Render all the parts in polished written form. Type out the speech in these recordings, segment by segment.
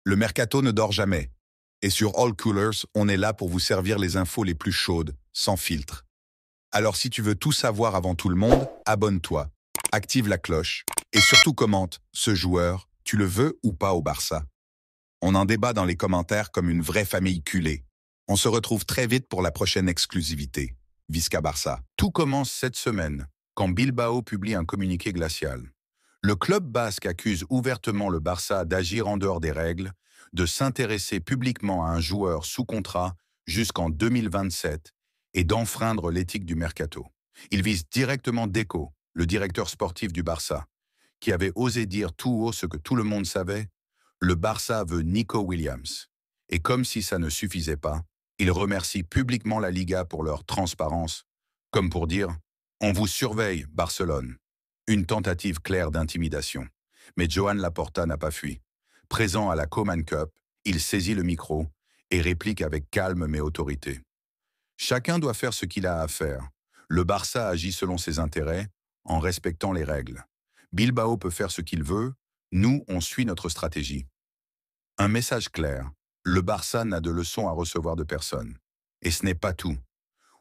Le mercato ne dort jamais. Et sur All Coolers, on est là pour vous servir les infos les plus chaudes, sans filtre. Alors si tu veux tout savoir avant tout le monde, abonne-toi, active la cloche et surtout commente ce joueur, tu le veux ou pas au Barça. On en débat dans les commentaires comme une vraie famille culée. On se retrouve très vite pour la prochaine exclusivité. Visca Barça. Tout commence cette semaine, quand Bilbao publie un communiqué glacial. Le club basque accuse ouvertement le Barça d'agir en dehors des règles, de s'intéresser publiquement à un joueur sous contrat jusqu'en 2027 et d'enfreindre l'éthique du mercato. Il vise directement Deco, le directeur sportif du Barça, qui avait osé dire tout haut ce que tout le monde savait: le Barça veut Nico Williams. Et comme si ça ne suffisait pas, il remercie publiquement la Liga pour leur transparence, comme pour dire « On vous surveille, Barcelone ». Une tentative claire d'intimidation. Mais Joan Laporta n'a pas fui. Présent à la Koeman Cup, il saisit le micro et réplique avec calme mais autorité. Chacun doit faire ce qu'il a à faire. Le Barça agit selon ses intérêts, en respectant les règles. Bilbao peut faire ce qu'il veut, nous, on suit notre stratégie. Un message clair. Le Barça n'a de leçons à recevoir de personne. Et ce n'est pas tout.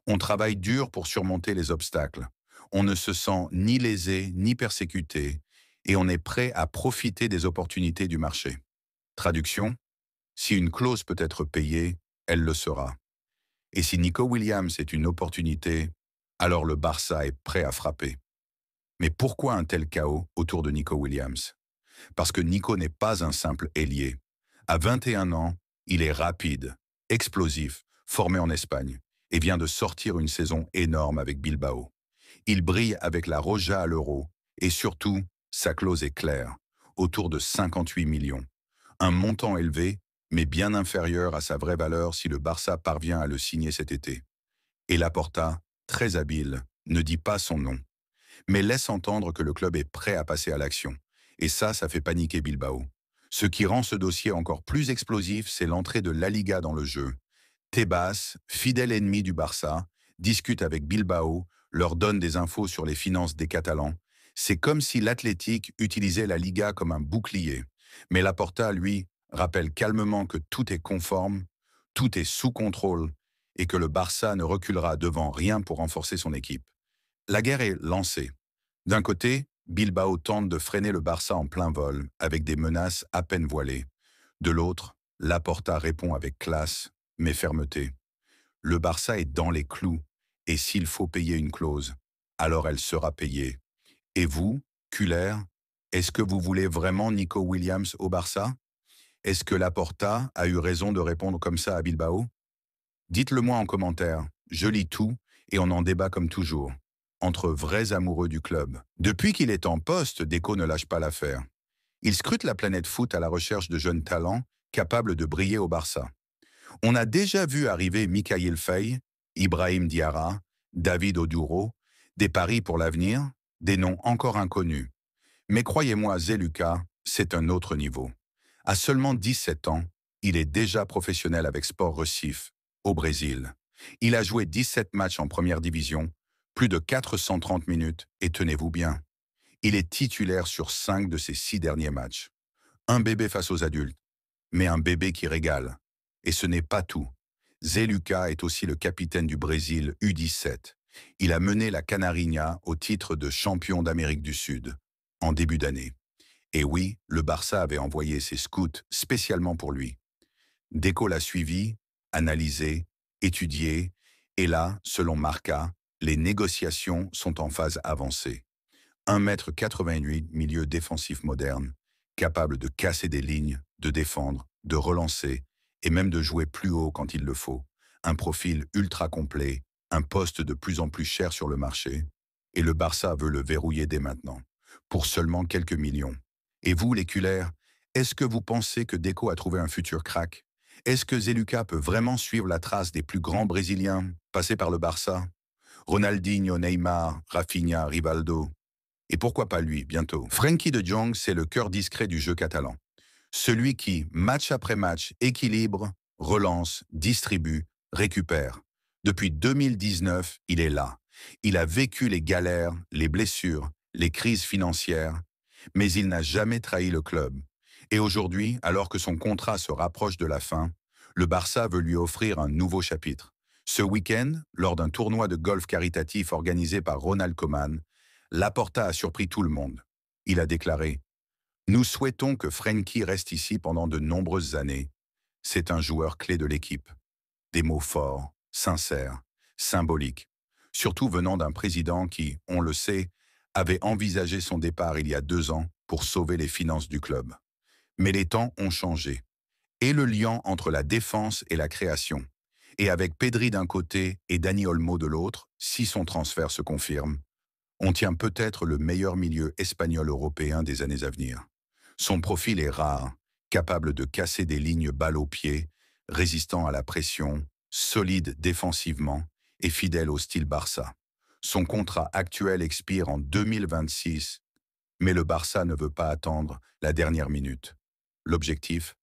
On travaille dur pour surmonter les obstacles. On ne se sent ni lésé, ni persécuté, et on est prêt à profiter des opportunités du marché. Traduction: si une clause peut être payée, elle le sera. Et si Nico Williams est une opportunité, alors le Barça est prêt à frapper. Mais pourquoi un tel chaos autour de Nico Williams? Parce que Nico n'est pas un simple ailier. À 21 ans, il est rapide, explosif, formé en Espagne, et vient de sortir une saison énorme avec Bilbao. Il brille avec la Roja à l'Euro, et surtout, sa clause est claire, autour de 58 millions. Un montant élevé, mais bien inférieur à sa vraie valeur si le Barça parvient à le signer cet été. Et Laporta, très habile, ne dit pas son nom, mais laisse entendre que le club est prêt à passer à l'action. Et ça fait paniquer Bilbao. Ce qui rend ce dossier encore plus explosif, c'est l'entrée de La Liga dans le jeu. Tebas, fidèle ennemi du Barça, discute avec Bilbao, leur donne des infos sur les finances des Catalans. C'est comme si l'Athletic utilisait la Liga comme un bouclier. Mais Laporta, lui, rappelle calmement que tout est conforme, tout est sous contrôle et que le Barça ne reculera devant rien pour renforcer son équipe. La guerre est lancée. D'un côté, Bilbao tente de freiner le Barça en plein vol, avec des menaces à peine voilées. De l'autre, Laporta répond avec classe, mais fermeté. Le Barça est dans les clous, et s'il faut payer une clause, alors elle sera payée. Et vous, Culler, est-ce que vous voulez vraiment Nico Williams au Barça? Est-ce que Laporta a eu raison de répondre comme ça à Bilbao? Dites-le moi en commentaire, je lis tout et on en débat comme toujours, entre vrais amoureux du club. Depuis qu'il est en poste, Deco ne lâche pas l'affaire. Il scrute la planète foot à la recherche de jeunes talents capables de briller au Barça. On a déjà vu arriver Mikayil Faye, Ibrahim Diarra, David Oduro, des paris pour l'avenir, des noms encore inconnus. Mais croyez-moi, Zé Lucas, c'est un autre niveau. À seulement 17 ans, il est déjà professionnel avec Sport Recife, au Brésil. Il a joué 17 matchs en première division, plus de 430 minutes, et tenez-vous bien, il est titulaire sur 5 de ses 6 derniers matchs. Un bébé face aux adultes, mais un bébé qui régale. Et ce n'est pas tout. Zé Lucas est aussi le capitaine du Brésil U17. Il a mené la Canarinha au titre de champion d'Amérique du Sud, en début d'année. Et oui, le Barça avait envoyé ses scouts spécialement pour lui. Deco l'a suivi, analysé, étudié, et là, selon Marca, les négociations sont en phase avancée. 1,88 m, milieu défensif moderne, capable de casser des lignes, de défendre, de relancer, et même de jouer plus haut quand il le faut. Un profil ultra complet, un poste de plus en plus cher sur le marché, et le Barça veut le verrouiller dès maintenant, pour seulement quelques millions. Et vous, les Cullers, est-ce que vous pensez que Deco a trouvé un futur crack? Est-ce que Zé Lucas peut vraiment suivre la trace des plus grands Brésiliens passés par le Barça? Ronaldinho, Neymar, Rafinha, Rivaldo. Et pourquoi pas lui, bientôt? Frenkie de Jong, c'est le cœur discret du jeu catalan. Celui qui, match après match, équilibre, relance, distribue, récupère. Depuis 2019, il est là. Il a vécu les galères, les blessures, les crises financières, mais il n'a jamais trahi le club. Et aujourd'hui, alors que son contrat se rapproche de la fin, le Barça veut lui offrir un nouveau chapitre. Ce week-end, lors d'un tournoi de golf caritatif organisé par Ronald Koeman, Laporta a surpris tout le monde. Il a déclaré « Nous souhaitons que Frenkie reste ici pendant de nombreuses années. C'est un joueur clé de l'équipe. » Des mots forts, sincères, symboliques, surtout venant d'un président qui, on le sait, avait envisagé son départ il y a 2 ans pour sauver les finances du club. Mais les temps ont changé. Et le lien entre la défense et la création. Et avec Pedri d'un côté et Dani Olmo de l'autre, si son transfert se confirme, on tient peut-être le meilleur milieu espagnol-européen des années à venir. Son profil est rare, capable de casser des lignes balle au pied, résistant à la pression, solide défensivement et fidèle au style Barça. Son contrat actuel expire en 2026, mais le Barça ne veut pas attendre la dernière minute. L'objectif ?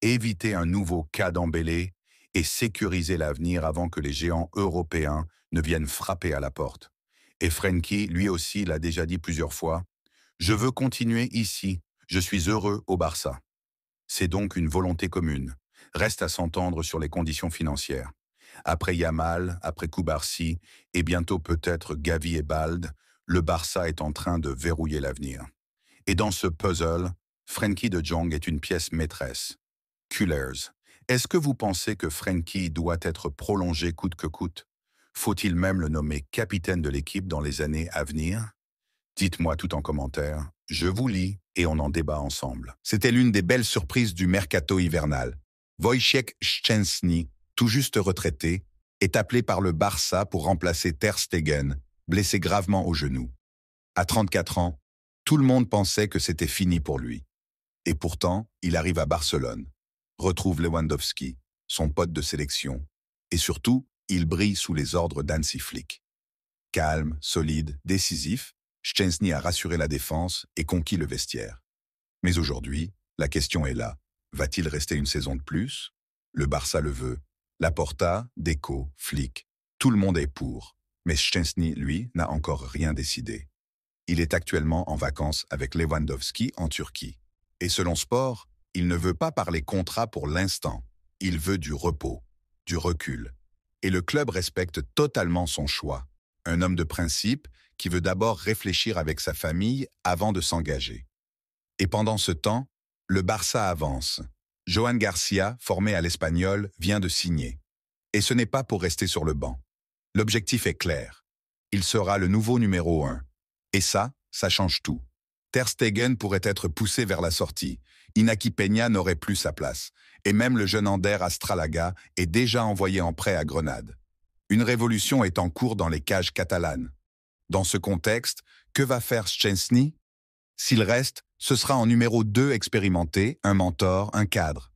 Éviter un nouveau cas d'Embélé et sécuriser l'avenir avant que les géants européens ne viennent frapper à la porte. Et Frenkie, lui aussi, l'a déjà dit plusieurs fois, « Je veux continuer ici, je suis heureux au Barça ». C'est donc une volonté commune. Reste à s'entendre sur les conditions financières. Après Yamal, après Cubarsí et bientôt peut-être Gavi et Balde, le Barça est en train de verrouiller l'avenir. Et dans ce puzzle, Frenkie de Jong est une pièce maîtresse. Cullers, est-ce que vous pensez que Frenkie doit être prolongé coûte que coûte? Faut-il même le nommer capitaine de l'équipe dans les années à venir? Dites-moi tout en commentaire, je vous lis et on en débat ensemble. C'était l'une des belles surprises du mercato hivernal. Wojciech Szczęsny, tout juste retraité, est appelé par le Barça pour remplacer Ter Stegen, blessé gravement au genou. À 34 ans, tout le monde pensait que c'était fini pour lui. Et pourtant, il arrive à Barcelone, retrouve Lewandowski, son pote de sélection, et surtout, il brille sous les ordres d'Hansi Flick. Calme, solide, décisif, Szczęsny a rassuré la défense et conquis le vestiaire. Mais aujourd'hui, la question est là. Va-t-il rester une saison de plus? Le Barça le veut. Laporta, Deco, Flick, tout le monde est pour. Mais Szczęsny, lui, n'a encore rien décidé. Il est actuellement en vacances avec Lewandowski en Turquie. Et selon Sport, il ne veut pas parler contrat pour l'instant. Il veut du repos, du recul. Et le club respecte totalement son choix. Un homme de principe qui veut d'abord réfléchir avec sa famille avant de s'engager. Et pendant ce temps, le Barça avance. Johan Garcia, formé à l'Espagnol, vient de signer. Et ce n'est pas pour rester sur le banc. L'objectif est clair. Il sera le nouveau numéro 1. Et ça change tout. Ter Stegen pourrait être poussé vers la sortie. Inaki Peña n'aurait plus sa place. Et même le jeune Ander Astralaga est déjà envoyé en prêt à Grenade. Une révolution est en cours dans les cages catalanes. Dans ce contexte, que va faire Szczęsny? S'il reste, ce sera en numéro 2 expérimenté, un mentor, un cadre.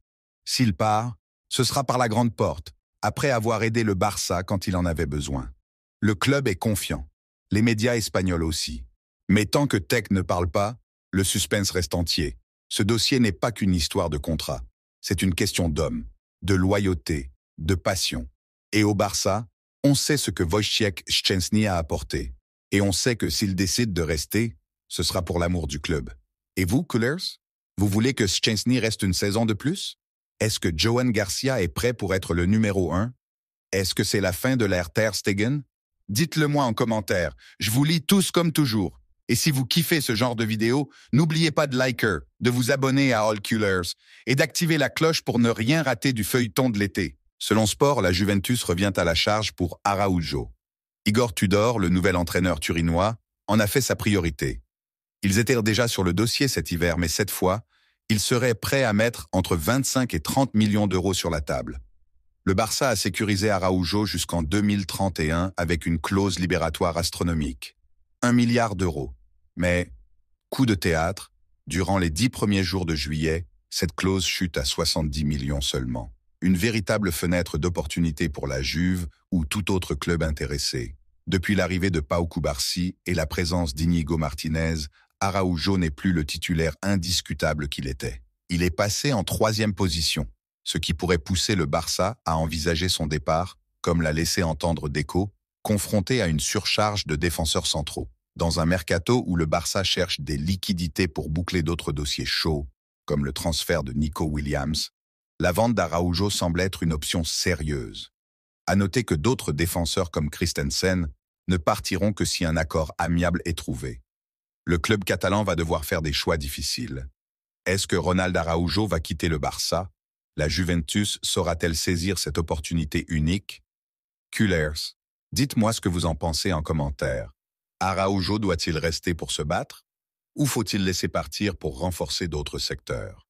S'il part, ce sera par la grande porte, après avoir aidé le Barça quand il en avait besoin. Le club est confiant. Les médias espagnols aussi. Mais tant que Tech ne parle pas, le suspense reste entier. Ce dossier n'est pas qu'une histoire de contrat. C'est une question d'homme, de loyauté, de passion. Et au Barça, on sait ce que Wojciech Szczęsny a apporté. Et on sait que s'il décide de rester, ce sera pour l'amour du club. Et vous, Cullers? Vous voulez que Szczęsny reste une saison de plus? Est-ce que Johan Garcia est prêt pour être le numéro 1? Est-ce que c'est la fin de l'ère Ter Stegen? Dites-le moi en commentaire. Je vous lis tous comme toujours. Et si vous kiffez ce genre de vidéo, n'oubliez pas de liker, de vous abonner à All Cullers et d'activer la cloche pour ne rien rater du feuilleton de l'été. Selon Sport, la Juventus revient à la charge pour Araujo. Igor Tudor, le nouvel entraîneur turinois, en a fait sa priorité. Ils étaient déjà sur le dossier cet hiver, mais cette fois, ils seraient prêts à mettre entre 25 et 30 millions d'euros sur la table. Le Barça a sécurisé Araujo jusqu'en 2031 avec une clause libératoire astronomique. 1 milliard d'euros. Mais, coup de théâtre, durant les 10 premiers jours de juillet, cette clause chute à 70 millions seulement. Une véritable fenêtre d'opportunité pour la Juve ou tout autre club intéressé. Depuis l'arrivée de Pau Cubarsí et la présence d'Iñigo Martinez, Araujo n'est plus le titulaire indiscutable qu'il était. Il est passé en 3e position, ce qui pourrait pousser le Barça à envisager son départ, comme l'a laissé entendre Deco, confronté à une surcharge de défenseurs centraux. Dans un mercato où le Barça cherche des liquidités pour boucler d'autres dossiers chauds, comme le transfert de Nico Williams, la vente d'Araujo semble être une option sérieuse. À noter que d'autres défenseurs comme Christensen ne partiront que si un accord amiable est trouvé. Le club catalan va devoir faire des choix difficiles. Est-ce que Ronald Araujo va quitter le Barça? La Juventus saura-t-elle saisir cette opportunité unique? Culers, dites-moi ce que vous en pensez en commentaire. Araujo doit-il rester pour se battre? Ou faut-il laisser partir pour renforcer d'autres secteurs?